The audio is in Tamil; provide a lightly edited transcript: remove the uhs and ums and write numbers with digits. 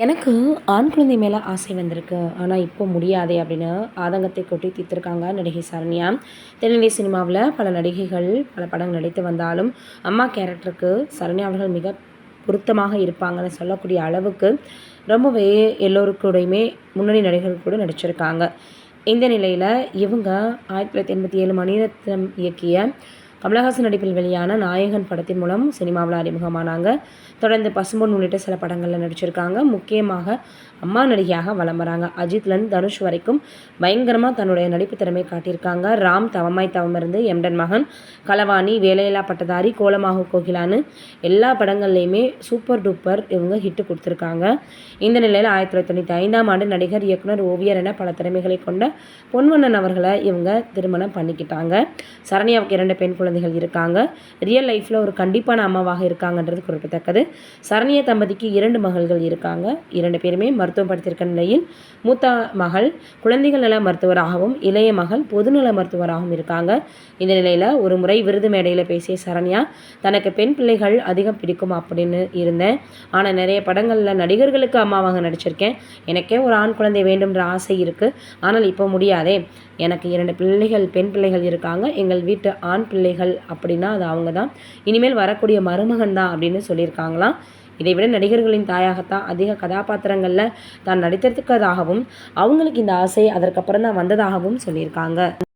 எனக்கு ஆண் குழந்தை மேலே ஆசை வந்திருக்கு. ஆனால் இப்போ முடியாதே அப்படின்னு ஆதங்கத்தை கொட்டி தீர்த்திருக்காங்க நடிகை சரண்யா. தென்னிந்திய சினிமாவில் பல நடிகைகள் பல படங்கள் நடித்து வந்தாலும் அம்மா கேரக்டருக்கு சரண்யா அவர்கள் மிக பொருத்தமாக இருப்பாங்கன்னு சொல்லக்கூடிய அளவுக்கு ரொம்பவே எல்லோருக்கூடையுமே முன்னணி நடிகர்கள் கூட நடிச்சிருக்காங்க. இந்த நிலையில் இவங்க 1987 மணிரத்னம் இயக்கிய கமலஹாசன் நடிப்பில் வெளியான நாயகன் படத்தின் மூலம் சினிமாவில் அறிமுகமானாங்க. தொடர்ந்து பசும்பொன் உள்ளிட்ட சில படங்களில் நடிச்சிருக்காங்க. முக்கியமாக அம்மா நடிகையாக வலம் வராங்க. அஜித்லேருந்து தனுஷ் வரைக்கும் பயங்கரமாக தன்னுடைய நடிப்பு திறமை காட்டியிருக்காங்க. ராம், தவமாய் தவமிருந்து, எம்டன் மகன், களவாணி, வேலையில்லா பட்டதாரி, கோலமாகு கோகிலான்னு எல்லா படங்கள்லையுமே சூப்பர் டூப்பர் இவங்க ஹிட்டு கொடுத்துருக்காங்க. இந்த நிலையில் 1995ஆம் ஆண்டு நடிகர், இயக்குனர், ஓவியர் என பல திறமைகளை கொண்ட பொன்வண்ணன் அவர்களை இவங்க திருமணம் பண்ணிக்கிட்டாங்க. சரண்யாவுக்கு 2 பெண் குழந்தைகள் இருக்காங்க. ரியல் லைஃப்பில் ஒரு கண்டிப்பான அம்மாவாக இருக்காங்கன்றது குறிப்பிடத்தக்கது. சரண்யா தம்பதிக்கு 2 மகள்கள் இருக்காங்க. 2 பேருமே மருத்துவம் படித்திருக்க நிலையில் மூத்த மகள் குழந்தைகள் நல மருத்துவராகவும் இளைய மகள் பொதுநல மருத்துவராகவும் இருக்காங்க. இந்த நிலையில் ஒரு முறை விருது மேடையில் பேசிய சரண்யா, தனக்கு பெண் பிள்ளைகள் அதிகம் பிடிக்கும் அப்படின்னு இருந்தேன். ஆனால் நிறைய படங்களில் நடிகர்களுக்கு அம்மாவாக நடிச்சிருக்கேன். எனக்கே ஒரு ஆண் குழந்தை வேண்டும்ன்ற ஆசை இருக்குது. ஆனால் இப்போ முடியாதே. எனக்கு 2 பிள்ளைகள், பெண் பிள்ளைகள் இருக்காங்க. எங்கள் வீட்டு ஆண் பிள்ளைகள் அப்படின்னா அது அவங்க தான். இனிமேல் வரக்கூடிய மருமகன் தான் அப்படின்னு சொல்லியிருக்காங்களாம். இதைவிட நடிகர்களின் தாயாகத்தான் அதிக கதாபாத்திரங்களில் தான் நடித்திருக்கிறதாகவும் அவங்களுக்கு இந்த ஆசை அதற்கப்புறம் தான் வந்ததாகவும் சொல்லியிருக்காங்க.